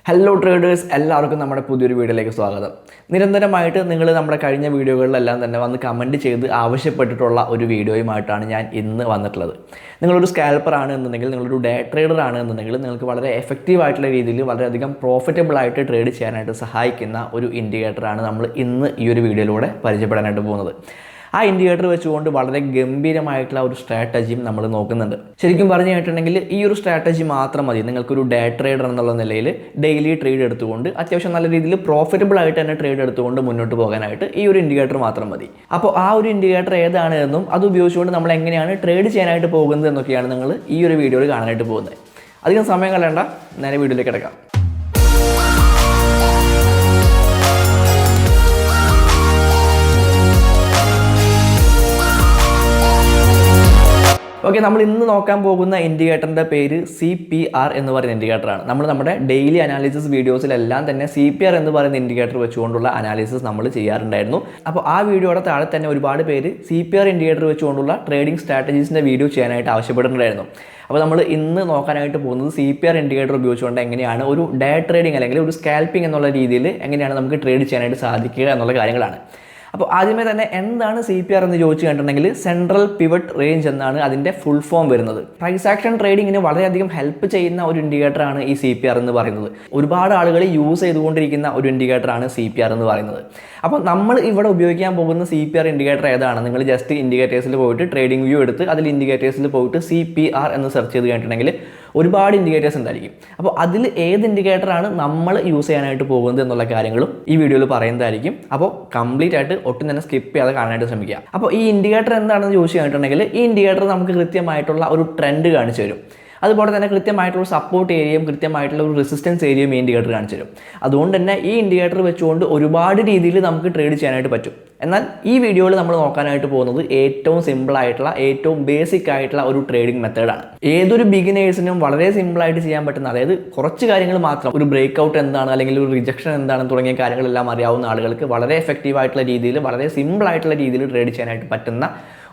Hello traders, എല്ലാവർക്കും നമ്മുടെ പുതിയൊരു വീഡിയോയിലേക്ക് സ്വാഗതം. നിരന്തരമായിട്ട് നിങ്ങൾ നമ്മുടെ കഴിഞ്ഞ വീഡിയോകളിലെല്ലാം തന്നെ വന്ന് കമൻറ്റ് ചെയ്ത് ആവശ്യപ്പെട്ടിട്ടുള്ള ഒരു വീഡിയോയുമായിട്ടാണ് ഞാൻ ഇന്ന് വന്നിട്ടുള്ളത്. നിങ്ങളൊരു സ്കാൽപ്പർ ആണ് എന്നുണ്ടെങ്കിൽ, നിങ്ങളൊരു ഡേ ട്രേഡർ ആണ് എന്നുണ്ടെങ്കിൽ, നിങ്ങൾക്ക് വളരെ എഫക്റ്റീവ് ആയിട്ടുള്ള രീതിയിൽ വളരെയധികം പ്രോഫിറ്റബിൾ ആയിട്ട് ട്രേഡ് ചെയ്യാനായിട്ട് സഹായിക്കുന്ന ഒരു ഇൻഡിക്കേറ്ററാണ് നമ്മൾ ഇന്ന് ഈ ഒരു വീഡിയോയിലൂടെ പരിചയപ്പെടാനായിട്ട് പോകുന്നത്. ആ ഇൻഡിക്കേറ്റർ വെച്ചുകൊണ്ട് വളരെ ഗംഭീരമായിട്ടുള്ള ഒരു സ്ട്രാറ്റജിയും നമ്മൾ നോക്കുന്നുണ്ട്. ശരിക്കും പറഞ്ഞു കഴിഞ്ഞിട്ടുണ്ടെങ്കിൽ ഈ ഒരു സ്ട്രാറ്റജി മാത്രം മതി നിങ്ങൾക്കൊരു ഡേ ട്രേഡർ എന്നുള്ള നിലയിൽ ഡെയിലി ട്രേഡ് എടുത്തുകൊണ്ട് അത്യാവശ്യം നല്ല രീതിയിൽ പ്രോഫിറ്റബിൾ ആയിട്ട് തന്നെ ട്രേഡ് എടുത്തുകൊണ്ട് മുന്നോട്ട് പോകാനായിട്ട് ഈ ഒരു ഇൻഡിക്കേറ്റർ മാത്രം മതി. അപ്പോൾ ആ ഒരു ഇൻഡിക്കേറ്റർ ഏതാണ് എന്നും അത് ഉപയോഗിച്ചുകൊണ്ട് നമ്മൾ എങ്ങനെയാണ് ട്രേഡ് ചെയ്യാനായിട്ട് പോകുന്നത് എന്നൊക്കെയാണ് നിങ്ങൾ ഈ ഒരു വീഡിയോയിൽ കാണാനായിട്ട് പോകുന്നത്. അധികം സമയം കളയണ്ട, നേരെ വീഡിയോയിലേക്ക് കിടക്കാം. ഓക്കെ, നമ്മൾ ഇന്ന് നോക്കാൻ പോകുന്ന ഇൻഡിക്കേറ്ററിൻ്റെ പേര് CPR എന്ന് പറയുന്ന ഇൻഡിക്കേറ്ററാണ്. നമ്മുടെ ഡെയിലി അനാലിസിസ് വീഡിയോസിലെല്ലാം തന്നെ CPR എന്ന് പറയുന്ന ഇൻഡിക്കേറ്റർ വെച്ചുകൊണ്ടുള്ള അനാലിസിസ് നമ്മൾ ചെയ്യാറുണ്ടായിരുന്നു. അപ്പോൾ ആ വീഡിയോയുടെ താഴെ തന്നെ ഒരുപാട് പേര് CPR ഇൻഡിക്കേറ്റർ വെച്ചുകൊണ്ടുള്ള ട്രേഡിംഗ് സ്ട്രാറ്റജീസിൻ്റെ വീഡിയോ ചെയ്യാനായിട്ട് ആവശ്യപ്പെട്ടിട്ടുണ്ടായിരുന്നു. അപ്പോൾ നമ്മൾ ഇന്ന് നോക്കാനായിട്ട് പോകുന്നത് CPR ഇൻഡിക്കേറ്റർ ഉപയോഗിച്ചുകൊണ്ട് എങ്ങനെയാണ് ഒരു ഡേ ട്രേഡിംഗ് അല്ലെങ്കിൽ ഒരു സ്കാൽപ്പിംഗ് എന്നുള്ള രീതിയിൽ എങ്ങനെയാണ് നമുക്ക് ട്രേഡ് ചെയ്യാനായിട്ട് സാധിക്കുക എന്നുള്ള കാര്യങ്ങളാണ്. അപ്പോൾ ആദ്യമേ തന്നെ എന്താണ് CPR എന്ന് ചോദിച്ചു കഴിഞ്ഞിട്ടുണ്ടെങ്കിൽ സെൻട്രൽ പിവറ്റ് റേഞ്ച് എന്നാണ് അതിൻ്റെ ഫുൾ ഫോം വരുന്നത്. പ്രൈസ് ആക്ഷൻ ട്രേഡിങ്ങിന് വളരെയധികം ഹെൽപ്പ് ചെയ്യുന്ന ഒരു ഇൻഡിക്കേറ്ററാണ് ഈ CPR എന്ന് പറയുന്നത്. ഒരുപാട് ആളുകൾ യൂസ് ചെയ്തുകൊണ്ടിരിക്കുന്ന ഒരു ഇൻഡിക്കേറ്ററാണ് CPR എന്ന് പറയുന്നത്. അപ്പോൾ നമ്മൾ ഇവിടെ ഉപയോഗിക്കാൻ പോകുന്ന CPR ഇൻഡിക്കേറ്റർ ഏതാണ്? നിങ്ങൾ ജസ്റ്റ് ഇൻഡിക്കേറ്റേഴ്സിൽ പോയിട്ട് ട്രേഡിംഗ് വ്യൂ എടുത്ത് അതിൽ ഇൻഡിക്കേറ്റേഴ്സിൽ പോയിട്ട് CPR എന്ന് സെർച്ച് ചെയ്ത് കഴിഞ്ഞിട്ടുണ്ടെങ്കിൽ ഒരുപാട് ഇൻഡിക്കേറ്റേഴ്സ് ഉണ്ടായിരിക്കും. അപ്പോൾ അതിൽ ഏത് ഇൻഡിക്കേറ്ററാണ് നമ്മൾ യൂസ് ചെയ്യാനായിട്ട് പോകുന്നത് എന്നുള്ള കാര്യങ്ങളും ഈ വീഡിയോയിൽ പറയുന്നതായിരിക്കും. അപ്പോൾ കംപ്ലീറ്റ് ആയിട്ട് ഒട്ടും തന്നെ സ്കിപ്പ് ചെയ്യാതെ കാണാനായിട്ട് ശ്രമിക്കുക. അപ്പോൾ ഈ ഇൻഡിക്കേറ്റർ എന്താണെന്ന് ചോദിച്ചു കഴിഞ്ഞിട്ടുണ്ടെങ്കിൽ ഈ ഇൻഡിക്കേറ്റർ നമുക്ക് കൃത്യമായിട്ടുള്ള ഒരു ട്രെൻഡ് കാണിച്ചു തരും. അതുപോലെ തന്നെ കൃത്യമായിട്ടുള്ള സപ്പോർട്ട് ഏരിയയും കൃത്യമായിട്ടുള്ള ഒരു റെസിസ്റ്റൻസ് ഏരിയയും ഈ ഇൻഡിക്കേറ്റർ കാണിച്ചു തരും. അതുകൊണ്ട് തന്നെ ഈ ഇൻഡിക്കേറ്റർ വെച്ചുകൊണ്ട് ഒരുപാട് രീതിയിൽ നമുക്ക് ട്രേഡ് ചെയ്യാനായിട്ട് പറ്റും. എന്നാൽ ഈ വീഡിയോയിൽ നമ്മൾ നോക്കാനായിട്ട് പോകുന്നത് ഏറ്റവും സിമ്പിളായിട്ടുള്ള ഏറ്റവും ബേസിക് ആയിട്ടുള്ള ഒരു ട്രേഡിംഗ് മെത്തേഡാണ്. ഏതൊരു ബിഗിനേഴ്സിനും വളരെ സിമ്പിളായിട്ട് ചെയ്യാൻ പറ്റുന്ന, അതായത് കുറച്ച് കാര്യങ്ങൾ മാത്രം, ഒരു ബ്രേക്ക് ഔട്ട് എന്താണ് അല്ലെങ്കിൽ ഒരു റിജക്ഷൻ എന്താണെന്ന് തുടങ്ങിയ കാര്യങ്ങളെല്ലാം അറിയാവുന്ന ആളുകൾക്ക് വളരെ എഫക്റ്റീവ് ആയിട്ടുള്ള രീതിയിൽ വളരെ സിമ്പിളായിട്ടുള്ള രീതിയിൽ ട്രേഡ് ചെയ്യാനായിട്ട് പറ്റുന്ന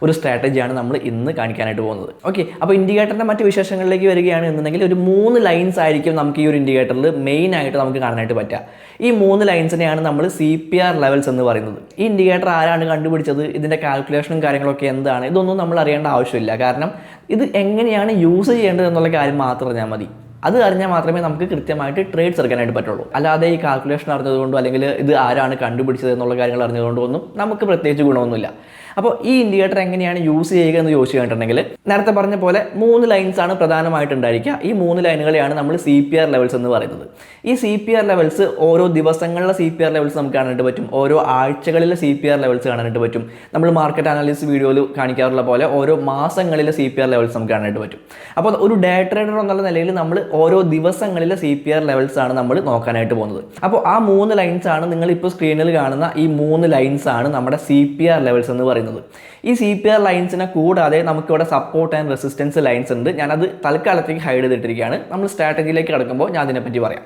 ഒരു സ്ട്രാറ്റജിയാണ് നമ്മൾ ഇന്ന് കാണിക്കാനായിട്ട് പോകുന്നത്. ഓക്കെ, അപ്പോൾ ഇൻഡിക്കേറ്ററിൻ്റെ മറ്റ് വിശേഷങ്ങളിലേക്ക് വരികയാണ് എന്നുണ്ടെങ്കിൽ ഒരു 3 ലൈൻസ് ആയിരിക്കും നമുക്ക് ഈ ഒരു ഇൻഡിക്കേറ്ററിൽ മെയിൻ ആയിട്ട് നമുക്ക് കാണാനായിട്ട് പറ്റുക. ഈ 3 ലൈൻസിനെയാണ് നമ്മൾ CPR ലെവൽസ് എന്ന് പറയുന്നത്. ഈ ഇൻഡിക്കേറ്റർ ആരാണ് കണ്ടുപിടിച്ചത്, ഇതിൻ്റെ കാൽക്കുലേഷനും കാര്യങ്ങളൊക്കെ എന്താണ്, ഇതൊന്നും നമ്മൾ അറിയേണ്ട ആവശ്യമില്ല. കാരണം ഇത് എങ്ങനെയാണ് യൂസ് ചെയ്യേണ്ടത് എന്നുള്ള കാര്യം മാത്രം അറിഞ്ഞാൽ മതി. അത് അറിഞ്ഞാൽ മാത്രമേ നമുക്ക് കൃത്യമായിട്ട് ട്രേഡ്സ് എടുക്കാനായിട്ട് പറ്റുള്ളൂ. അല്ലാതെ ഈ കാൽക്കുലേഷൻ അറിഞ്ഞതുകൊണ്ടോ അല്ലെങ്കിൽ ഇത് ആരാണ് കണ്ടുപിടിച്ചത് എന്നുള്ള കാര്യങ്ങൾ അറിഞ്ഞതുകൊണ്ടോ ഒന്നും നമുക്ക് പ്രത്യേകിച്ച് ഗുണമൊന്നുമില്ല. അപ്പോൾ ഈ ഇൻഡിക്കേറ്റർ എങ്ങനെയാണ് യൂസ് ചെയ്യുക എന്ന് ചോദിച്ചു കഴിഞ്ഞിട്ടുണ്ടെങ്കിൽ നേരത്തെ പറഞ്ഞ പോലെ 3 ലൈൻസ് ആണ് പ്രധാനമായിട്ടുണ്ടായിരിക്കുക. ഈ 3 ലൈനുകളെയാണ് നമ്മൾ CPR ലെവൽസ് എന്ന് പറയുന്നത്. ഈ CPR ലെവൽസ് ഓരോ ദിവസങ്ങളിലെ CPR ലെവൽസ് നമുക്ക് കാണാനായിട്ട് പറ്റും, ഓരോ ആഴ്ചകളിലെ CPR ലെവൽസ് കാണാനായിട്ട് പറ്റും. നമ്മൾ മാർക്കറ്റ് അനാലിസിസ് വീഡിയോയിൽ കാണിക്കാറുള്ള പോലെ ഓരോ മാസങ്ങളിലെ CPR ലെവൽസ് നമുക്ക് കാണാനായിട്ട് പറ്റും. അപ്പോൾ ഒരു ഡേ ട്രേഡർ എന്നുള്ള നിലയിൽ നമ്മൾ ഓരോ ദിവസങ്ങളിലെ CPR ലെവൽസ് ആണ് നമ്മൾ നോക്കാനായിട്ട് പോകുന്നത്. അപ്പോൾ ആ 3 ലൈൻസ് ആണ് നിങ്ങൾ ഇപ്പോൾ സ്ക്രീനിൽ കാണുന്ന ഈ 3 ലൈൻസ് ആണ് നമ്മുടെ CPR ലെവൽസ് എന്ന് പറയുന്നത്. ഈ CPR ലൈൻസിനെ കൂടാതെ നമുക്കിവിടെ സപ്പോർട്ട് ആൻഡ് റെസിസ്റ്റൻസ് ലൈൻസ് ഉണ്ട്. ഞാനത് തൽക്കാലത്തേക്ക് ഹൈഡ് ചെയ്തിട്ടിരിക്കുകയാണ്. നമ്മൾ സ്ട്രാറ്റജിയിലേക്ക് കിടക്കുമ്പോൾ ഞാൻ അതിനെപ്പറ്റി പറയാം.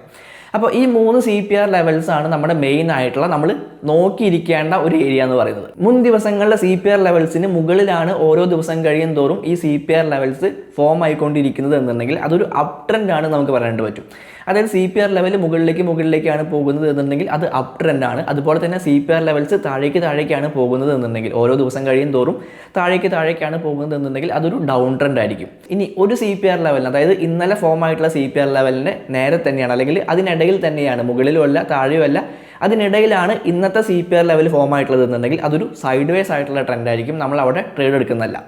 അപ്പോൾ ഈ 3 CPR ലെവൽസ് ആണ് നമ്മുടെ മെയിൻ ആയിട്ടുള്ള നമ്മൾ നോക്കിയിരിക്കേണ്ട ഒരു ഏരിയ എന്ന് പറയുന്നത്. മുൻ ദിവസങ്ങളിലെ CPR ലെവൽസിന് മുകളിലാണ് ഓരോ ദിവസം കഴിയും തോറും ഈ CPR ലെവൽസ് ഫോം ആയിക്കൊണ്ടിരിക്കുന്നത് എന്നുണ്ടെങ്കിൽ അതൊരു അപ് ട്രെൻഡ് ആണ് നമുക്ക് പറയാനായിട്ട് പറ്റും. അതായത് CPR ലെവൽ മുകളിലേക്കാണ് പോകുന്നത് എന്നുണ്ടെങ്കിൽ അത് അപ് ട്രെൻഡ് ആണ്. അതുപോലെ തന്നെ CPR ലെവൽസ് താഴേക്കാണ് പോകുന്നത് എന്നുണ്ടെങ്കിൽ ഓരോ ദിവസം കഴിയും തോറും താഴേക്കാണ് പോകുന്നത് എന്നുണ്ടെങ്കിൽ അതൊരു ഡൗൺ ട്രെൻഡ് ആയിരിക്കും. ഇനി ഒരു CPR ലെവലിന്, അതായത് ഇന്നലെ ഫോം ആയിട്ടുള്ള CPR ലെവലിൻ്റെ നേരെ തന്നെയാണ് അല്ലെങ്കിൽ അതിനിടയിൽ തന്നെയാണ്, മുകളിലും അല്ല താഴെയും അല്ല, അതിനിടയിലാണ് ഇന്നത്തെ CPR ലെവൽ ഫോം ആയിട്ടുള്ളത് എന്നുണ്ടെങ്കിൽ അതൊരു സൈഡ് വേസ് ആയിട്ടുള്ള ട്രെൻഡ് ആയിരിക്കും. നമ്മൾ അവിടെ ട്രേഡ് എടുക്കുന്നതല്ല.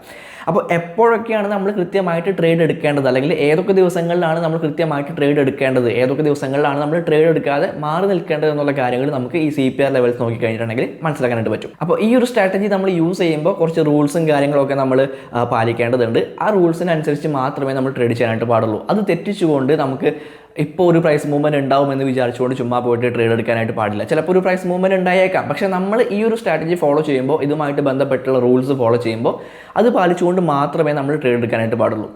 അപ്പോൾ എപ്പോഴൊക്കെയാണ് നമ്മൾ കൃത്യമായിട്ട് ട്രേഡ് എടുക്കേണ്ടത്, അല്ലെങ്കിൽ ഏതൊക്കെ ദിവസങ്ങളിലാണ് നമ്മൾ കൃത്യമായിട്ട് ട്രേഡ് എടുക്കേണ്ടത്, ഏതൊക്കെ ദിവസങ്ങളിലാണ് നമ്മൾ ട്രേഡ് എടുക്കാതെ മാറി നിൽക്കേണ്ടത് എന്നുള്ള കാര്യങ്ങൾ നമുക്ക് ഈ CPR ലെവൽസ് നോക്കിക്കഴിഞ്ഞിട്ടുണ്ടെങ്കിൽ മനസ്സിലാക്കാനായിട്ട് പറ്റും. അപ്പോൾ ഈ ഒരു സ്ട്രാറ്റജി നമ്മൾ യൂസ് ചെയ്യുമ്പോൾ കുറച്ച് റൂൾസും കാര്യങ്ങളൊക്കെ നമ്മൾ പാലിക്കേണ്ടതുണ്ട്. ആ റൂൾസിനനുസരിച്ച് മാത്രമേ നമ്മൾ ട്രേഡ് ചെയ്യാനായിട്ട് പാടുള്ളൂ. അത് തെറ്റിച്ചുകൊണ്ട് നമുക്ക് ഇപ്പോൾ ഒരു പ്രൈസ് മൂവ്മെൻറ്റ് ഉണ്ടാവുമെന്ന് വിചാരിച്ചുകൊണ്ട് ചുമ്മാ പോയിട്ട് ട്രേഡ് എടുക്കാനായിട്ട് പാടില്ല. ചിലപ്പോൾ ഒരു പ്രൈസ് മൂവ്മെൻറ്റ് ഉണ്ടായേക്കാം, പക്ഷേ നമ്മൾ ഈ ഒരു സ്ട്രാറ്റജി ഫോളോ ചെയ്യുമ്പോൾ, ഇതുമായിട്ട് ബന്ധപ്പെട്ടുള്ള റൂൾസ് ഫോളോ ചെയ്യുമ്പോൾ അത് പാലിച്ചുകൊണ്ട് മാത്രമേ നമ്മൾ ട്രേഡ് എടുക്കാനായിട്ട് പാടുള്ളൂ.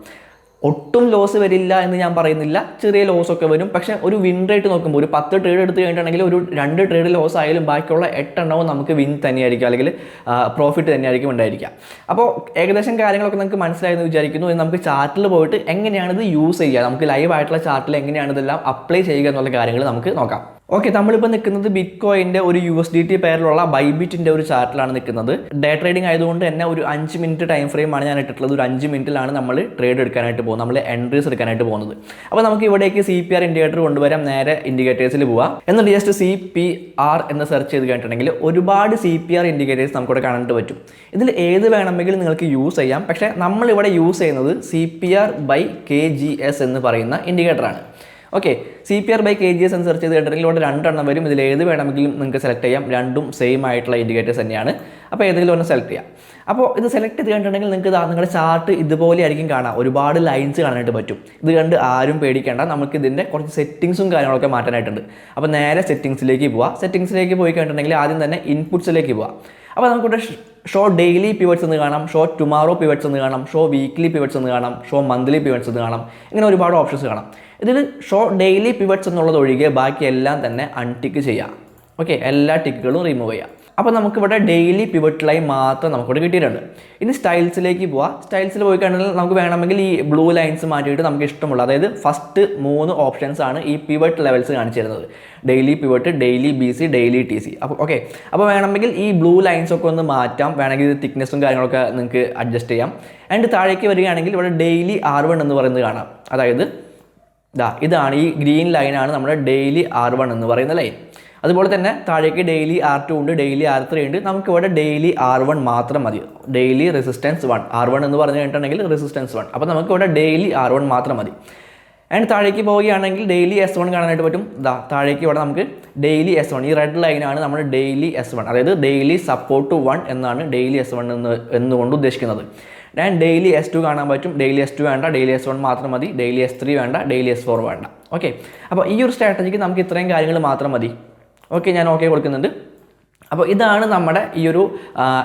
ഒട്ടും ലോസ് വരില്ല എന്ന് ഞാൻ പറയുന്നില്ല, ചെറിയ ലോസ് ഒക്കെ വരും. പക്ഷേ ഒരു വിൻ റേറ്റ് നോക്കുമ്പോൾ ഒരു 10 ട്രേഡ് എടുത്ത് കഴിഞ്ഞിട്ടുണ്ടെങ്കിൽ ഒരു 2 ട്രേഡ് ലോസ് ആയാലും ബാക്കിയുള്ള 8 എണ്ണവും നമുക്ക് വിൻ തന്നെയായിരിക്കും, അല്ലെങ്കിൽ പ്രോഫിറ്റ് തന്നെയായിരിക്കും ഉണ്ടായിരിക്കുക. അപ്പോൾ ഏകദേശം കാര്യങ്ങളൊക്കെ നമുക്ക് മനസ്സിലായെന്ന് വിചാരിക്കുന്നു. നമുക്ക് ചാർട്ടിൽ പോയിട്ട് എങ്ങനെയാണ് ഇത് യൂസ് ചെയ്യുക, നമുക്ക് ലൈവ് ആയിട്ടുള്ള ചാർട്ടിൽ എങ്ങനെയാണ് ഇതെല്ലാം അപ്ലൈ ചെയ്യുക എന്നുള്ള കാര്യങ്ങൾ നമുക്ക് നോക്കാം. ഓക്കെ, നമ്മളിപ്പോൾ നിൽക്കുന്നത് ബിറ്റ് കോയിൻ്റെ ഒരു USDT പെയറിലുള്ള ബൈബിറ്റിൻ്റെ ഒരു ചാർട്ടിലാണ് നിൽക്കുന്നത്. ഡേ ട്രേഡിംഗ് ആയതുകൊണ്ട് തന്നെ ഒരു 5 മിനിറ്റ് ടൈം ഫ്രെയിമാണ് ഞാൻ ഇട്ടിട്ടുള്ളത്. ഒരു 5 മിനിറ്റിലാണ് നമ്മൾ ട്രേഡ് എടുക്കാനായിട്ട് പോകുന്നത്, നമ്മൾ എൻട്രീസ് എടുക്കാനായിട്ട് പോകുന്നത്. അപ്പോൾ നമുക്ക് ഇവിടേക്ക് CPR ഇൻഡിക്കേറ്റർ കൊണ്ടുവരാം, നേരെ ഇൻഡിക്കേറ്റേഴ്സിൽ പോവാം. എന്നിട്ട് ജസ്റ്റ് CPR എന്ന് സെർച്ച് ചെയ്ത് കഴിഞ്ഞിട്ടുണ്ടെങ്കിൽ ഒരുപാട് CPR ഇൻഡിക്കേറ്റേഴ്സ് നമുക്കിവിടെ കാണാനായിട്ട് പറ്റും. ഇതിൽ ഏത് വേണമെങ്കിലും നിങ്ങൾക്ക് യൂസ് ചെയ്യാം. പക്ഷേ നമ്മളിവിടെ യൂസ് ചെയ്യുന്നത് CPR/KGS എന്ന് പറയുന്ന ഇൻഡിക്കേറ്ററാണ്. ഓക്കെ, CPR/KGS എന്ന് സെർച്ച് ചെയ്ത് കഴിഞ്ഞിട്ടുണ്ടെങ്കിൽ ഇവിടെ 2 എണ്ണം വരും. ഇതിൽ ഏത് വേണമെങ്കിലും നിങ്ങൾക്ക് സെലക്ട് ചെയ്യാം. രണ്ടും സെയിം ആയിട്ടുള്ള ഇൻഡിക്കേറ്റേഴ്സ് തന്നെയാണ്. അപ്പോൾ ഏതെങ്കിലും ഒന്ന് സെലക്ട് ചെയ്യാം. അപ്പോൾ ഇത് സെലക്ട് ചെയ്ത് കഴിഞ്ഞിട്ടുണ്ടെങ്കിൽ നിങ്ങൾക്ക് നിങ്ങളുടെ ചാർട്ട് ഇതുപോലെ ആയിരിക്കും കാണാം. ഒരുപാട് ലൈൻസ് കാണാനായിട്ട് പറ്റും. ഇത് കണ്ട് ആരും പേടിക്കേണ്ട, നമുക്ക് ഇതിൻ്റെ കുറച്ച് സെറ്റിങ്സും കാര്യങ്ങളൊക്കെ മാറ്റാനായിട്ടുണ്ട്. അപ്പോൾ നേരെ സെറ്റിങ്സിലേക്ക് പോവാം. സെറ്റിങ്സിലേക്ക് പോയി കഴിഞ്ഞിട്ടുണ്ടെങ്കിൽ ആദ്യം തന്നെ ഇൻപുട്സിലേക്ക് പോവാം. അപ്പോൾ നമുക്കിവിടെ ഷോ ഡെയിലി പിവറ്റ്സ് എന്ന് കാണാം, ഷോ ടുമാറോ പിവറ്റ്സ് എന്ന് കാണാം, ഷോ വീക്ക്ലി പിവറ്റ്സ് എന്ന് കാണാം, ഷോ മന്ത്ലി പിവറ്റ്സ് എന്ന് കാണാം. ഇങ്ങനെ ഒരുപാട് ഓപ്ഷൻസ് കാണാം. ഇതിൽ ഷോ ഡെയിലി പിവറ്റ്സ് എന്നുള്ളത് ഒഴികെ ബാക്കി എല്ലാം തന്നെ അൺടിക്ക് ചെയ്യാം. ഓക്കെ, എല്ലാ ടിക്കുകളും റിമൂവ് ചെയ്യാം. അപ്പോൾ നമുക്കിവിടെ ഡെയിലി പിവറ്റ് ലൈൻ മാത്രം നമുക്കിവിടെ കിട്ടിയിട്ടുണ്ട്. ഇനി സ്റ്റൈൽസിലേക്ക് പോവാം. സ്റ്റൈൽസിൽ പോയി കഴിഞ്ഞാൽ നമുക്ക് വേണമെങ്കിൽ ഈ ബ്ലൂ ലൈൻസ് മാറ്റിയിട്ട് നമുക്ക് ഇഷ്ടമുള്ള, അതായത് ഫസ്റ്റ് 3 ഓപ്ഷൻസ് ആണ് ഈ പിവറ്റ് ലെവൽസ് കാണിച്ചു തരുന്നത്. Daily pivot, daily BC, daily TC. അപ്പോൾ ഓക്കെ, അപ്പോൾ വേണമെങ്കിൽ ഈ ബ്ലൂ ലൈൻസ് ഒക്കെ ഒന്ന് മാറ്റാം. വേണമെങ്കിൽ ഇത് തിക്നെസ്സും കാര്യങ്ങളൊക്കെ നിങ്ങൾക്ക് അഡ്ജസ്റ്റ് ചെയ്യാം. ആൻഡ് താഴേക്ക് വരികയാണെങ്കിൽ ഇവിടെ ഡെയിലി R1 എന്ന് പറയുന്നത് കാണാം. അതായത് ഇതാണ് ഈ ഗ്രീൻ ലൈനാണ് നമ്മുടെ ഡെയിലി R1 എന്ന് പറയുന്ന ലൈൻ. അതുപോലെ തന്നെ താഴേക്ക് ഡെയിലി R2 ഉണ്ട്, ഡെയിലി R3 ഉണ്ട്. നമുക്കിവിടെ ഡെയിലി R1 മാത്രം മതി. ഡെയിലി റെസിസ്റ്റൻസ് 1, R1 എന്ന് പറഞ്ഞു കഴിഞ്ഞിട്ടുണ്ടെങ്കിൽ റെസിസ്റ്റൻസ് 1. അപ്പോൾ നമുക്കിവിടെ ഡെയിലി R1 മാത്രം മതി. ആൻഡ് താഴേക്ക് പോവുകയാണെങ്കിൽ ഡെയിലി S1 കാണാനായിട്ട് പറ്റും. താഴേക്ക് ഇവിടെ നമുക്ക് ഡെയിലി S1, ഈ റെഡ് ലൈനാണ് നമ്മുടെ ഡെയിലി S1, അതായത് ഡെയിലി സപ്പോർട്ട് 1 എന്നാണ് ഡെയിലി S1 എന്നുകൊണ്ട് ഉദ്ദേശിക്കുന്നത്. ആൻഡ് ഡെയിലി S2 കാണാൻ പറ്റും. ഡെയിലി S2 വേണ്ട, ഡെയിലി S1 മാത്രം മതി. ഡെയിലി S3 വേണ്ട, ഡെയിലി S4 വേണ്ട. ഓക്കെ, അപ്പോൾ ഈ ഒരു സ്ട്രാറ്റജിക്ക് നമുക്ക് ഇത്രയും കാര്യങ്ങൾ മാത്രം മതി. ഓക്കെ, ഞാൻ ഓക്കെ കൊടുക്കുന്നുണ്ട്. അപ്പോൾ ഇതാണ് നമ്മുടെ ഈ ഒരു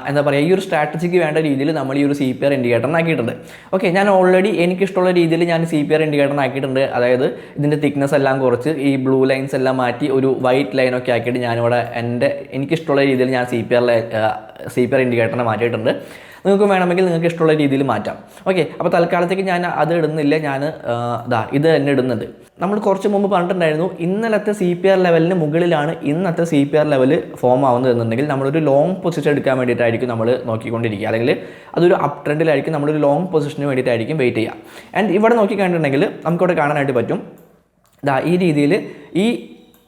എന്താ പറയുക, ഈ ഒരു സ്ട്രാറ്റജിക്ക് വേണ്ട രീതിയിൽ നമ്മൾ ഈ ഒരു CPR ഇൻഡിക്കേറ്ററിനാക്കിയിട്ടുണ്ട്. ഓക്കെ, ഞാൻ ഓൾറെഡി എനിക്കിഷ്ടമുള്ള രീതിയിൽ ഞാൻ CPR ഇൻഡിക്കേറ്ററിനാക്കിയിട്ടുണ്ട്. അതായത് ഇതിൻ്റെ തിക്നെസ് എല്ലാം കുറച്ച് ഈ ബ്ലൂ ലൈൻസ് എല്ലാം മാറ്റി ഒരു വൈറ്റ് ലൈനൊക്കെ ആക്കിയിട്ട് ഞാനിവിടെ എനിക്കിഷ്ടമുള്ള രീതിയിൽ ഞാൻ CPR ഇൻഡിക്കേറ്ററിനെ മാറ്റിയിട്ടുണ്ട്. നിങ്ങൾക്ക് വേണമെങ്കിൽ നിങ്ങൾക്ക് ഇഷ്ടമുള്ള രീതിയിൽ മാറ്റാം. ഓക്കെ, അപ്പോൾ തൽക്കാലത്തേക്ക് ഞാൻ അത് ഇടുന്നില്ല, ഞാൻ ഇത് തന്നെ ഇടുന്നുണ്ട്. നമ്മൾ കുറച്ച് മുമ്പ് പറഞ്ഞിട്ടുണ്ടായിരുന്നു, ഇന്നലത്തെ CPR ലെവലിന് മുകളിലാണ് ഇന്നത്തെ CPR ലെവൽ ഫോം ആവുന്നത് എന്നുണ്ടെങ്കിൽ നമ്മളൊരു ലോങ് പൊസിഷൻ എടുക്കാൻ വേണ്ടിയിട്ടായിരിക്കും നമ്മൾ നോക്കിക്കൊണ്ടിരിക്കുക, അല്ലെങ്കിൽ അതൊരു അപ് ട്രെൻഡിലായിരിക്കും, നമ്മളൊരു ലോങ് പൊസിഷന് വേണ്ടിയിട്ടായിരിക്കും വെയിറ്റ് ചെയ്യുക. ആൻഡ് ഇവിടെ നോക്കിക്കണ്ടിട്ടുണ്ടെങ്കിൽ നമുക്കിവിടെ കാണാനായിട്ട് പറ്റും, ഈ രീതിയിൽ ഈ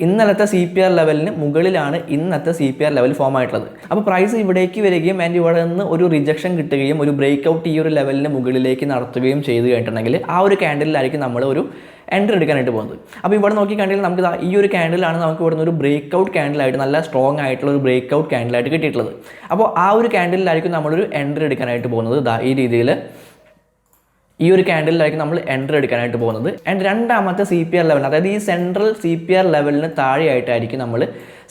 ഇന്നലത്തെ CPR ലെവലിന് മുകളിലാണ് ഇന്നത്തെ CPR ലെവൽ ഫോം ആയിട്ടുള്ളത്. അപ്പോൾ പ്രൈസ് ഇവിടേക്ക് വരികയും ആൻഡ് ഇവിടെ നിന്ന് ഒരു റിജക്ഷൻ കിട്ടുകയും ഒരു ബ്രേക്ക് ഔട്ട് ഈ ഒരു ലെവലിന് മുകളിലേക്ക് നടത്തുകയും ചെയ്ത് കഴിഞ്ഞിട്ടുണ്ടെങ്കിൽ ആ ഒരു ക്യാൻഡിലായിരിക്കും നമ്മൾ ഒരു എൻട്രി എടുക്കാനായിട്ട് പോകുന്നത്. അപ്പോൾ ഇവിടെ നോക്കിക്കണ്ടെങ്കിൽ നമുക്ക് ഈ ഒരു ക്യാൻഡിലാണ് നമുക്ക് ഇവിടുന്ന് ഒരു ബ്രേക്ക് ഔട്ട് ക്യാൻഡിലായിട്ട്, നല്ല സ്ട്രോങ് ആയിട്ടുള്ള ഒരു ബ്രേക്ക് ഔട്ട് ക്യാൻഡിലായിട്ട് കിട്ടിയിട്ടുള്ളത്. അപ്പോൾ ആ ഒരു ക്യാൻഡിലായിരിക്കും നമ്മളൊരു എൻട്രി എടുക്കാനായിട്ട് പോകുന്നത്. ഈ രീതിയിൽ ഈ ഒരു ക്യാൻഡിലായിരിക്കും നമ്മൾ എൻട്രി എടുക്കാനായിട്ട് പോകുന്നത്. ആൻഡ് രണ്ടാമത്തെ CPR ലെവൽ, അതായത് ഈ സെൻട്രൽ CPR ലെവലിന് താഴെയായിട്ടായിരിക്കും നമ്മൾ,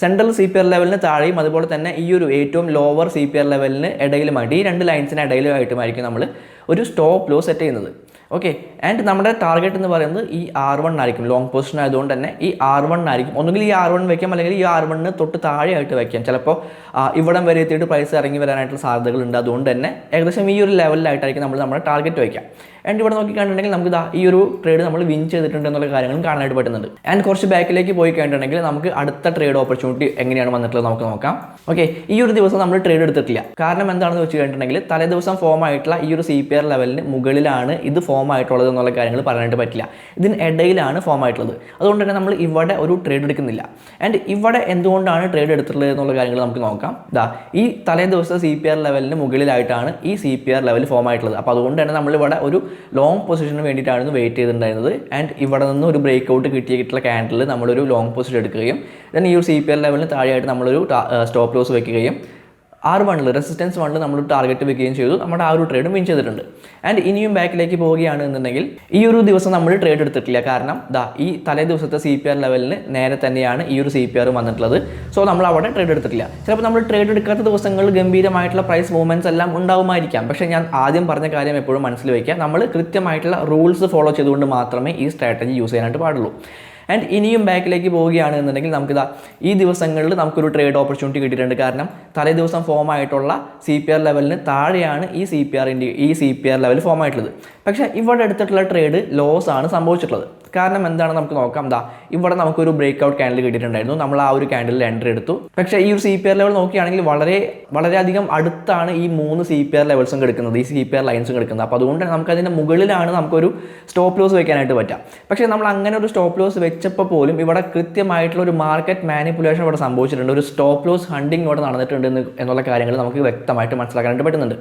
സെൻട്രൽ CPR ലെവലിന് താഴെയും അതുപോലെ തന്നെ ഈ ഒരു ഏറ്റവും ലോവർ CPR ലെവലിന് ഇടയിലുമായിട്ട്, ഈ 2 ലൈൻസിന് ഇടയിലുമായിട്ടുമായിരിക്കും നമ്മൾ ഒരു സ്റ്റോപ്പ് ലോസ് സെറ്റ് ചെയ്യുന്നത്. ഓക്കെ, ആൻഡ് നമ്മുടെ ടാർഗറ്റ് എന്ന് പറയുന്നത് ഈ R1 ആയിരിക്കും. ലോങ് പൊസിഷൻ ആയതുകൊണ്ട് തന്നെ ഈ R1 ആയിരിക്കും. ഒന്നുകിൽ ഈ R1 വയ്ക്കാം, അല്ലെങ്കിൽ ഈ R1 തൊട്ട് താഴെയായിട്ട് വയ്ക്കാം. ചിലപ്പോൾ ഇവിടം വരെ എത്തിയിട്ട് പ്രൈസ് ഇറങ്ങി വരാനായിട്ടുള്ള സാധ്യതകളുണ്ട്. അതുകൊണ്ട് തന്നെ ഏകദേശം ഈ ഒരു ലെവലിലായിട്ടായിരിക്കും നമ്മൾ നമ്മുടെ ടാർഗറ്റ് വയ്ക്കാം. ആൻഡ് ഇവിടെ നോക്കിക്കണ്ടിട്ടുണ്ടെങ്കിൽ നമുക്ക് ഈ ഒരു ട്രേഡ് നമ്മൾ വിൻ ചെയ്തിട്ടുണ്ട് എന്നുള്ള കാര്യങ്ങളും കാണാനായിട്ട് പറ്റുന്നുണ്ട്. ആൻഡ് കുറച്ച് ബാക്കിലേക്ക് പോയി കഴിഞ്ഞിട്ടുണ്ടെങ്കിൽ നമുക്ക് അടുത്ത ട്രേഡ് ഓപ്പർച്യൂണിറ്റി എങ്ങനെയാണ് വന്നിട്ടുള്ളത് നമുക്ക് നോക്കാം. ഓക്കെ, ഈ ഒരു ദിവസം നമ്മൾ ട്രേഡ് എടുത്തിട്ടില്ല. കാരണം എന്താണെന്ന് വെച്ച് കഴിഞ്ഞിട്ടുണ്ടെങ്കിൽ തലേ ദിവസം ഫോം ആയിട്ടുള്ള ഈ ഒരു CPR ലെവലിന് മുകളിലാണ് ഇത് ഫോം ആയിട്ടുള്ളത് എന്നുള്ള കാര്യങ്ങൾ പറയാനായിട്ട് പറ്റില്ല. ഇതിന് ഇടയിലാണ് ഫോം ആയിട്ടുള്ളത്. അതുകൊണ്ട് തന്നെ നമ്മൾ ഇവിടെ ഒരു ട്രേഡ് എടുക്കുന്നില്ല. ആൻഡ് ഇവിടെ എന്തുകൊണ്ടാണ് ട്രേഡ് എടുത്തിട്ടുള്ളത് എന്നുള്ള കാര്യങ്ങൾ നമുക്ക് നോക്കാം. ഈ തലേ ദിവസം CPR ലെവലിന് മുകളിലായിട്ടാണ് ഈ CPR ലെവൽ ഫോം ആയിട്ടുള്ളത്. അപ്പോൾ അതുകൊണ്ട് തന്നെ നമ്മളിവിടെ ഒരു ലോങ് പൊസിഷന് വേണ്ടിയിട്ടാണ് വെയിറ്റ് ചെയ്തിട്ടുണ്ടായിരുന്നത്. ആൻഡ് ഇവിടെ നിന്ന് ഒരു ബ്രേക്ക് ഔട്ട് കിട്ടിയിട്ടുള്ള ക്യാൻഡിൽ നമ്മളൊരു ലോങ് പൊസിഷൻ എടുക്കുകയും then ഈ ഒരു CPR ലെവലിന് താഴെയായിട്ട് നമ്മളൊരു സ്റ്റോപ്പ് ലോസ് വയ്ക്കുകയും R1 റെസിസ്റ്റൻസ് 1 നമ്മൾ ടാർഗറ്റ് വെക്കുകയും ചെയ്തു. നമ്മുടെ ആ ഒരു ട്രേഡും വിൻ ചെയ്തിട്ടുണ്ട്. ആൻഡ് ഇനിയും ബാക്കിലേക്ക് പോവുകയാണ് എന്നുണ്ടെങ്കിൽ ഈ ഒരു ദിവസം നമ്മൾ ട്രേഡ് എടുത്തിട്ടില്ല. കാരണം ഈ തലേ ദിവസത്തെ CPR ലെവലിന് നേരെ തന്നെയാണ് ഈ ഒരു CPR വന്നിട്ടുള്ളത്. സോ നമ്മൾ അവിടെ ട്രേഡ് എടുത്തിട്ടില്ല. ചിലപ്പോൾ നമ്മൾ ട്രേഡ് എടുക്കാത്ത ദിവസങ്ങളിൽ ഗംഭീരമായിട്ടുള്ള പ്രൈസ് മൂവ്മെൻറ്റ്സ് എല്ലാം ഉണ്ടാവുമായിരിക്കാം. പക്ഷേ ഞാൻ ആദ്യം പറഞ്ഞ കാര്യം എപ്പോഴും മനസ്സിൽ വയ്ക്കുക, നമ്മൾ കൃത്യമായിട്ടുള്ള റൂൾസ് ഫോളോ ചെയ്തുകൊണ്ട് മാത്രമേ ഈ സ്ട്രാറ്റജി യൂസ് ചെയ്യാനായിട്ട് പാടുള്ളൂ. ആൻഡ് ഇനിയും ബാക്കിലേക്ക് പോവുകയാണ് എന്നുണ്ടെങ്കിൽ നമുക്കിതാ ഈ ദിവസങ്ങളിൽ നമുക്കൊരു ട്രേഡ് ഓപ്പർച്യൂണിറ്റി കിട്ടിയിട്ടുണ്ട്. കാരണം തലേ ദിവസം ഫോം ആയിട്ടുള്ള CPR ലെവലിന് താഴെയാണ് ഈ CPR ലെവൽ ഫോം ആയിട്ടുള്ളത്. പക്ഷേ ഇവിടെ എടുത്തിട്ടുള്ള ട്രേഡ് ലോസ് ആണ് സംഭവിച്ചിട്ടുള്ളത്. കാരണം എന്താണ് നമുക്ക് നോക്കാം. ഇവിടെ നമുക്കൊരു ബ്രേക്ക് ഔട്ട് ക്യാൻഡിൽ കിട്ടിയിട്ടുണ്ടായിരുന്നു. നമ്മൾ ആ ഒരു ക്യാൻഡിലിൽ എൻട്രി എടുത്തു. പക്ഷേ ഈ ഒരു CPR ലെവൽ നോക്കുകയാണെങ്കിൽ വളരെയധികം അടുത്താണ് ഈ 3 CPR ലെവൽസും കിടക്കുന്നത്, ഈ CPR ലൈൻസും കിടക്കുന്നത്. അപ്പോൾ അതുകൊണ്ട് നമുക്കതിൻ്റെ മുകളിലാണ് നമുക്കൊരു സ്റ്റോപ്പ് ലോസ് വെക്കാനായിട്ട് പറ്റുക. പക്ഷേ നമ്മൾ അങ്ങനെ ഒരു സ്റ്റോപ്പ് ലോസ് വെച്ചപ്പോൾ പോലും ഇവിടെ കൃത്യമായിട്ടുള്ള ഒരു മാർക്കറ്റ് മാനിപ്പുലേഷൻ ഇവിടെ സംഭവിച്ചിട്ടുണ്ട്. ഒരു സ്റ്റോപ്പ് ലോസ് ഹണ്ടിങ് ഇവിടെ നടന്നിട്ടുണ്ട് എന്നുള്ള കാര്യങ്ങൾ നമുക്ക് വ്യക്തമായിട്ട് മനസ്സിലാക്കാനായിട്ട് പറ്റുന്നുണ്ട്.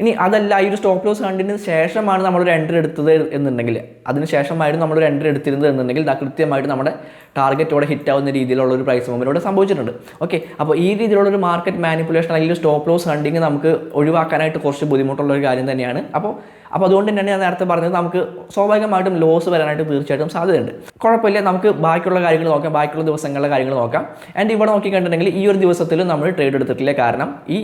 ഇനി അതല്ല, ഈ ഒരു സ്റ്റോപ്പ് ലോസ് കണ്ടതിന് ശേഷമാണ് നമ്മളൊരു എൻട്രി എടുത്തത് എന്നുണ്ടെങ്കിൽ, അതിന് ശേഷമായിരുന്നു നമ്മളൊരു എൻട്രി എടുത്തിരുന്നത് എന്നുണ്ടെങ്കിൽ കൃത്യമായിട്ട് നമ്മുടെ ടാർഗറ്റോടെ ഹിറ്റ് ആവുന്ന രീതിയിലുള്ള ഒരു പ്രൈസ് മൂവ്മെന്റ് ഇവിടെ സംഭവിച്ചിട്ടുണ്ട്. ഓക്കെ, അപ്പോൾ ഈ രീതിയിലുള്ള ഒരു മാർക്കറ്റ് മാനിപ്പുലേഷൻ അല്ലെങ്കിൽ സ്റ്റോപ്പ് ലോസ് ഹണ്ടിങ് നമുക്ക് ഒഴിവാക്കാനായിട്ട് കുറച്ച് ബുദ്ധിമുട്ടുള്ള ഒരു കാര്യം തന്നെയാണ്. അപ്പോൾ അതുകൊണ്ട് തന്നെയാണ് ഞാൻ നേരത്തെ പറഞ്ഞത്, നമുക്ക് സ്വാഭാവികമായിട്ടും ലോസ് വരാനായിട്ട് തീർച്ചയായിട്ടും സാധ്യതയുണ്ട്. കുഴപ്പമില്ല, നമുക്ക് ബാക്കിയുള്ള കാര്യങ്ങൾ നോക്കാം, ബാക്കിയുള്ള ദിവസങ്ങളിലെ കാര്യങ്ങൾ നോക്കാം. ആൻഡ് ഇവിടെ നോക്കിക്കണ്ടിട്ടുണ്ടെങ്കിൽ ഈ ഒരു ദിവസത്തിൽ നമ്മൾ ട്രേഡ് എടുത്തിട്ടില്ല. കാരണം ഈ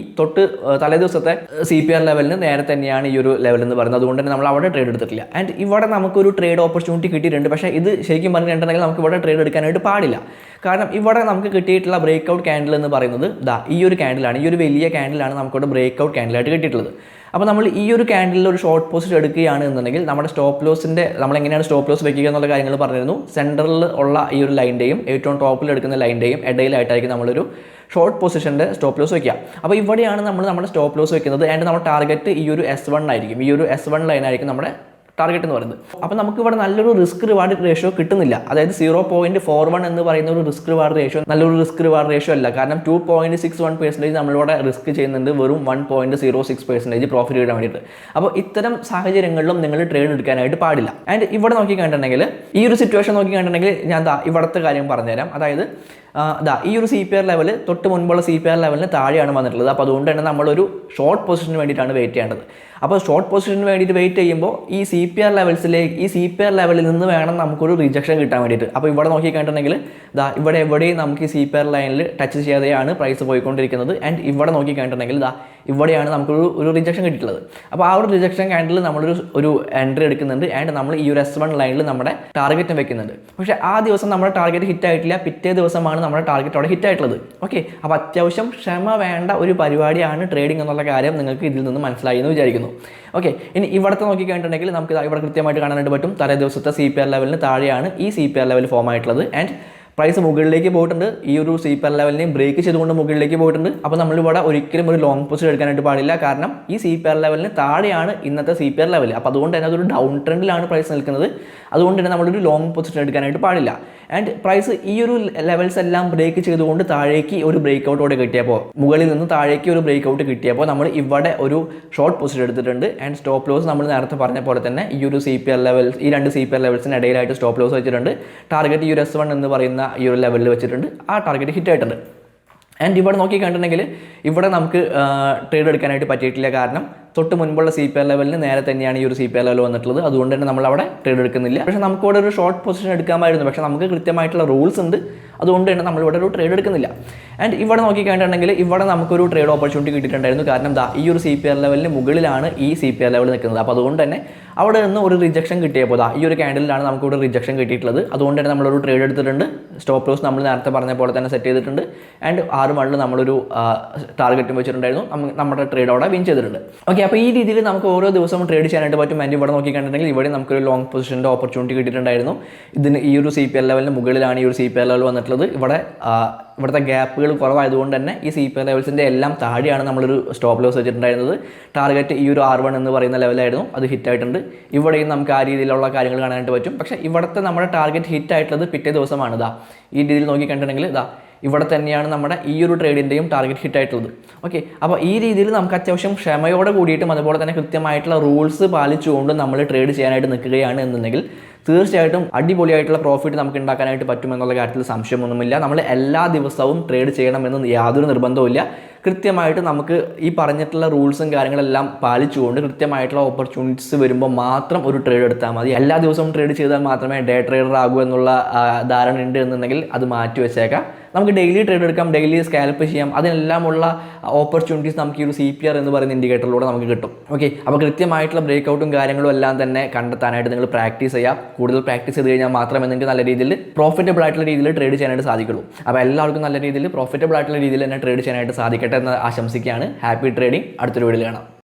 തലേ ദിവസത്തെ CPR ലെവലിന് നേരെ തന്നെയാണ് ഈ ഒരു ലെവൽ എന്ന് പറയുന്നത്. അതുകൊണ്ട് തന്നെ നമ്മൾ അവിടെ ട്രേഡ് എടുത്തിട്ടില്ല. ആൻഡ് ഇവിടെ നമുക്കൊരു ട്രേഡ് ഓപ്പർച്യൂണിറ്റി കിട്ടിയിട്ടുണ്ട്. പക്ഷേ ഇത് ശരിക്കും പറഞ്ഞിട്ടുണ്ടെങ്കിൽ നമുക്ക് ഇവിടെ ട്രേഡ് എടുക്കാനായിട്ട് പാടില്ല. കാരണം ഇവിടെ നമുക്ക് കിട്ടിയിട്ടുള്ള ബ്രേക്ക് ഔട്ട് ക്യാൻഡിൽ എന്ന് പറയുന്നത് ഈ ഒരു ക്യാൻഡിലാണ്, ഈ ഒരു വലിയ ക്യാൻഡിലാണ് നമുക്കിവിടെ ബ്രേക്ക് ഔട്ട് ക്യാൻഡിലായിട്ട് കിട്ടിയിട്ടുള്ളത്. അപ്പോൾ നമ്മൾ ഈ ഒരു ക്യാൻഡിലിൽ ഒരു ഷോർട്ട് പൊസിഷൻ എടുക്കുകയാണ് എന്നുണ്ടെങ്കിൽ നമ്മുടെ സ്റ്റോപ്പ് ലോസിൻ്റെ നമ്മൾ എങ്ങനെയാണ് സ്റ്റോപ്പ് ലോസ് വെക്കുക എന്നുള്ള കാര്യങ്ങൾ പറഞ്ഞിരുന്നു. സെൻറ്ററിൽ ഉള്ള ഈ ഒരു ലൈൻ്റെയും ഏറ്റവും ടോപ്പിൽ എടുക്കുന്ന ലൈൻ്റെയും ഇടയിലായിട്ടായിരിക്കും നമ്മളൊരു ഷോർട്ട് പൊസിഷൻ്റെ സ്റ്റോപ്പ് ലോസ് വയ്ക്കുക. അപ്പോൾ ഇവിടെയാണ് നമ്മൾ നമ്മുടെ സ്റ്റോപ്പ് ലോസ് വെക്കുന്നത്. ആൻഡ് നമ്മുടെ ടാർഗറ്റ് ഈ ഒരു S1 ആയിരിക്കും, ഈ ഒരു S1 ലൈനായിരിക്കും നമ്മുടെ ടാർഗറ്റ് എന്ന് പറയുന്നത്. അപ്പോൾ നമുക്ക് ഇവിടെ നല്ലൊരു റിസ്ക് റിവാർഡ് റേഷ്യോ കിട്ടുന്നില്ല. അതായത് 0.41 എന്ന് പറയുന്ന ഒരു റിസ്ക് റിവാർഡ് റേഷ്യോ നല്ലൊരു റിസ്ക് റിവാർഡ് റേഷ്യോ അല്ല. കാരണം 2.61% നമ്മളിവിടെ റിസ്ക് ചെയ്യുന്നുണ്ട്, വെറും 1.06% പ്രോഫിറ്റ് കിട്ടാൻ വേണ്ടിയിട്ട്. അപ്പോൾ ഇത്തരം സാഹചര്യങ്ങളിലും നിങ്ങൾ ട്രേഡ് എടുക്കാനായിട്ട് പാടില്ല. ആൻഡ് ഇവിടെ നോക്കിക്കണ്ടിട്ടുണ്ടെങ്കിൽ ഈ ഒരു സിറ്റുവേഷൻ നോക്കിക്കണ്ടിട്ടുണ്ടെങ്കിൽ ഞാൻ ഇവിടുത്തെ കാര്യം പറഞ്ഞുതരാം. അതായത് ഈ ഒരു CPR ലെവൽ തൊട്ട് മുൻപുള്ള CPR ലെവലിന് താഴെയാണ് വന്നിട്ടുള്ളത്. അപ്പോൾ അതുകൊണ്ട് തന്നെ നമ്മളൊരു ഷോർട്ട് പൊസിഷന് വേണ്ടിയിട്ടാണ് വെയിറ്റ് ചെയ്യേണ്ടത്. അപ്പോൾ ഷോർട്ട് പൊസിഷന് വേണ്ടിയിട്ട് വെയിറ്റ് ചെയ്യുമ്പോൾ ഈ CPR ലെവലിൽ നിന്ന് വേണം നമുക്കൊരു റിജക്ഷൻ കിട്ടാൻ വേണ്ടിയിട്ട്. അപ്പോൾ ഇവിടെ നോക്കിക്കണ്ടിട്ടുണ്ടെങ്കിൽ ഇവിടെ എവിടെയും നമുക്ക് ഈ CPR ലൈനിൽ ടച്ച് ചെയ്യാതെയാണ് പ്രൈസ് പോയിക്കൊണ്ടിരിക്കുന്നത്. ആൻഡ് ഇവിടെ നോക്കിക്കണ്ടിട്ടുണ്ടെങ്കിൽ ഇവിടെയാണ് നമുക്കൊരു റിജക്ഷൻ കിട്ടിയിട്ടുള്ളത്. അപ്പോൾ ആ ഒരു റിജക്ഷൻ ക്യാൻഡിൽ നമ്മളൊരു എൻട്രി എടുക്കുന്നുണ്ട്. ആൻഡ് നമ്മൾ ഈ ഒരു S1 ലൈനിൽ നമ്മുടെ ടാർഗറ്റ് വെക്കുന്നുണ്ട്. പക്ഷേ ആ ദിവസം നമ്മുടെ ടാർഗറ്റ് ഹിറ്റ് ആയിട്ടില്ല, പിറ്റേ ദിവസമാണ് നമ്മുടെ ടാർഗറ്റ് അവിടെ ഹിറ്റ് ആയിട്ടുള്ളത്. ഓക്കെ, അപ്പോൾ അത്യാവശ്യം ക്ഷമ വേണ്ട ഒരു പരിപാടിയാണ് ട്രേഡിംഗ് എന്നുള്ള കാര്യം നിങ്ങൾക്ക് ഇതിൽ നിന്ന് മനസ്സിലായി എന്ന് വിചാരിക്കുന്നു. ഓക്കെ, ഇനി ഇവിടുത്തെ നോക്കിക്കഴിഞ്ഞിട്ടുണ്ടെങ്കിൽ നമുക്ക് ഇവിടെ കൃത്യമായിട്ട് കാണാനായിട്ട് പറ്റും. തലേ ദിവസത്തെ CPR ലെവലിന് താഴെയാണ് ഈ CPR ലെവൽ ഫോം ആയിട്ടുള്ളത്. ആൻഡ് പ്രൈസ് മുകളിലേക്ക് പോയിട്ടുണ്ട്, ഈ ഒരു CPR ലെവലിനെയും ബ്രേക്ക് ചെയ്തുകൊണ്ട് മുകളിലേക്ക് പോയിട്ടുണ്ട്. അപ്പോൾ നമ്മളിവിടെ ഒരിക്കലും ഒരു ലോങ് പൊസിഷൻ എടുക്കാനായിട്ട് പാടില്ല. കാരണം ഈ CPR ലെവലിന് താഴെയാണ് ഇന്നത്തെ CPR ലെവൽ. അപ്പോൾ അതുകൊണ്ട് തന്നെ അതൊരു ഡൗൺ ട്രെൻഡിലാണ് പ്രൈസ് നിൽക്കുന്നത്. അതുകൊണ്ട് തന്നെ നമ്മളൊരു ലോങ് പൊസിഷൻ എടുക്കാനായിട്ട് പാടില്ല. ആൻഡ് പ്രൈസ് ഈ ഒരു ലെവൽസ് എല്ലാം ബ്രേക്ക് ചെയ്തുകൊണ്ട് താഴേക്ക് ഒരു ബ്രേക്ക് ഔട്ടോടെ കിട്ടിയപ്പോൾ, മുകളിൽ നിന്ന് താഴേക്ക് ഒരു ബ്രേക്ക് ഔട്ട് കിട്ടിയപ്പോൾ നമ്മൾ ഇവിടെ ഒരു ഷോർട്ട് പൊസിഷൻ എടുത്തിട്ടുണ്ട്. ആൻഡ് സ്റ്റോപ്പ് ലോസ് നമ്മൾ നേരത്തെ പറഞ്ഞ പോലെ തന്നെ ഈ ഒരു CPR ലെവൽസ്, ഈ രണ്ട് CPR ലെവൽസിന് ഇടയിലായിട്ട് സ്റ്റോപ്പ് ലോസ് വെച്ചിട്ടുണ്ട്. ടാർഗറ്റ് ഈ ഒരു S1 എന്ന് പറയുന്ന ഈ ഒരു ലെവലിൽ വെച്ചിട്ടുണ്ട്. ആ ടാർഗറ്റ് ഹിറ്റ് ആയിട്ടുണ്ട്. ആൻഡ് ഇവിടെ നോക്കിക്കണ്ടിട്ടുണ്ടെങ്കിൽ ഇവിടെ നമുക്ക് ട്രേഡ് എടുക്കാനായിട്ട് പറ്റിയിട്ടില്ല. കാരണം തൊട്ട് മുൻപുള്ള CPR ലെവലിന് നേരെ തന്നെയാണ് ഈ ഒരു CPR ലെവൽ വന്നിട്ടുള്ളത്. അതുകൊണ്ട് തന്നെ നമ്മൾ അവിടെ ട്രേഡ് എടുക്കുന്നില്ല. പക്ഷേ നമുക്കിവിടെ ഒരു ഷോർട്ട് പൊസിഷൻ എടുക്കാമായിരുന്നു. പക്ഷേ നമുക്ക് കൃത്യമായിട്ടുള്ള റൂൾസ് ഉണ്ട്. അതുകൊണ്ട് തന്നെ നമ്മളിവിടെ ഒരു ട്രേഡ് എടുക്കുന്നില്ല. ആൻഡ് ഇവിടെ നോക്കിക്കഴിഞ്ഞിട്ടുണ്ടെങ്കിൽ ഇവിടെ നമുക്കൊരു ട്രേഡ് ഓപ്പർച്യൂണിറ്റി കിട്ടിയിട്ടുണ്ടായിരുന്നു. കാരണം ഈ ഒരു CPR ലെവലിന് മുകളിലാണ് ഈ CPR ലെവൽ നിൽക്കുന്നത്. അപ്പോൾ അതുകൊണ്ട് തന്നെ അവിടെ നിന്ന് ഒരു റിജക്ഷൻ കിട്ടിയപ്പോൾ ഈ ഒരു ക്യാൻഡിലാണ് നമുക്കിവിടെ റിജക്ഷൻ കിട്ടിയിട്ടുള്ളത്. അതുകൊണ്ട് തന്നെ നമ്മളൊരു ട്രേഡ് എടുത്തിട്ടുണ്ട്. സ്റ്റോപ്പ് ലോസ് നമ്മൾ നേരത്തെ പറഞ്ഞ പോലെ തന്നെ സെറ്റ് ചെയ്തിട്ടുണ്ട്. ആൻഡ് R1 നമ്മളൊരു ടാർഗറ്റും വെച്ചിട്ടുണ്ടായിരുന്നു. നമ്മുടെ ട്രേഡ് അവിടെ വിൻ ചെയ്തിട്ടുണ്ട്. ഓക്കെ, അപ്പോൾ ഈ രീതിയിൽ നമുക്ക് ഓരോ ദിവസവും ട്രേഡ് ചെയ്യാനായിട്ട് പറ്റും. ആൻഡ് ഇവിടെ നോക്കിക്കണ്ടിട്ടുണ്ടെങ്കിൽ ഇവിടെ നമുക്കൊരു ലോങ് പൊസിഷൻ്റെ ഓപ്പർച്യൂണിറ്റി കിട്ടിയിട്ടുണ്ടായിരുന്നു. ഇതിന് ഈ ഒരു CPR ലെവലിന് മുകളിലാണ് ഈ ഒരു CPR ലെവൽ വന്നിട്ടുള്ളത്. ഇവിടുത്തെ ഗ്യാപ്പുകൾ കുറവായതുകൊണ്ട് തന്നെ ഈ CPR ലെവൽസിൻ്റെ എല്ലാം താഴെയാണ് നമ്മളൊരു സ്റ്റോപ്പ് ലോസ് വെച്ചിട്ടുണ്ടായിരുന്നത്. ടാർഗറ്റ് ഈ ഒരു R1 എന്ന് പറയുന്ന ലെവലായിരുന്നു, അത് ഹിറ്റ് ആയിട്ടുണ്ട്. ഇവിടെയും നമുക്ക് ആ രീതിയിലുള്ള കാര്യങ്ങൾ കാണാനായിട്ട് പറ്റും. പക്ഷേ ഇവിടുത്തെ നമ്മുടെ ടാർഗറ്റ് ഹിറ്റ് ആയിട്ടുള്ളത് പിറ്റേ ദിവസമാണ്. ഈ രീതിയിൽ നോക്കിക്കണ്ടിട്ടുണ്ടെങ്കിൽ ഇവിടെ തന്നെയാണ് നമ്മുടെ ഈ ഒരു ട്രേഡിൻ്റെയും ടാർഗറ്റ് ഹിറ്റ് ആയിട്ടുള്ളത്. ഓക്കെ, അപ്പോൾ ഈ രീതിയിൽ നമുക്ക് അത്യാവശ്യം ക്ഷമയോടെ കൂടിയിട്ടും അതുപോലെ തന്നെ കൃത്യമായിട്ടുള്ള റൂൾസ് പാലിച്ചുകൊണ്ട് നമ്മൾ ട്രേഡ് ചെയ്യാനായിട്ട് നിൽക്കുകയാണ് എന്നുണ്ടെങ്കിൽ തീർച്ചയായിട്ടും അടിപൊളിയായിട്ടുള്ള പ്രോഫിറ്റ് നമുക്ക് ഉണ്ടാക്കാനായിട്ട് പറ്റുമെന്നുള്ള കാര്യത്തിൽ സംശയമൊന്നുമില്ല. നമ്മൾ എല്ലാ ദിവസവും ട്രേഡ് ചെയ്യണമെന്ന് യാതൊരു നിർബന്ധവുമില്ല. കൃത്യമായിട്ട് നമുക്ക് ഈ പറഞ്ഞിട്ടുള്ള റൂൾസും കാര്യങ്ങളെല്ലാം പാലിച്ചുകൊണ്ട് കൃത്യമായിട്ടുള്ള ഓപ്പർച്യൂണിറ്റീസ് വരുമ്പോൾ മാത്രം ഒരു ട്രേഡ് എടുത്താൽ മതി. എല്ലാ ദിവസവും ട്രേഡ് ചെയ്താൽ മാത്രമേ ഡേ ട്രേഡർ ആകൂ എന്നുള്ള ധാരണ ഉണ്ട് എന്നുണ്ടെങ്കിൽ അത് മാറ്റി വെച്ചേക്കാം. നമുക്ക് ഡെയിലി ട്രേഡ് എടുക്കാം, ഡെയിലി സ്കാൽപ്പ് ചെയ്യാം. അതിനെല്ലാമുള്ള ഓപ്പർച്യൂണിറ്റീസ് നമുക്ക് ഈ ഒരു CPR എന്ന് പറയുന്ന ഇൻഡിക്കേറ്ററിലൂടെ നമുക്ക് കിട്ടും. ഓക്കെ, അപ്പോൾ കൃത്യമായിട്ടുള്ള ബ്രേക്കൗട്ടും കാര്യങ്ങളും എല്ലാം തന്നെ കണ്ടെത്താനായിട്ട് നിങ്ങൾ പ്രാക്ടീസ് ചെയ്യാം. കൂടുതൽ പ്രാക്ടീസ് ചെയ്ത് കഴിഞ്ഞാൽ മാത്രമേ നിങ്ങൾക്ക് നല്ല രീതിയിൽ പ്രോഫിറ്റബിൾ ആയിട്ടുള്ള രീതിയിൽ ട്രേഡ് ചെയ്യാനായിട്ട് സാധിക്കുള്ളൂ. അപ്പോൾ എല്ലാവർക്കും നല്ല രീതിയിൽ പ്രോഫിറ്റബിൾ ആയിട്ടുള്ള രീതിയിൽ തന്നെ ട്രേഡ് ചെയ്യാനായിട്ട് സാധിക്കട്ടെ എന്ന് ആശംസിക്കുകയാണ്. Happy trading. അടുത്തൊരു വീഡിയോയിൽ കാണാം.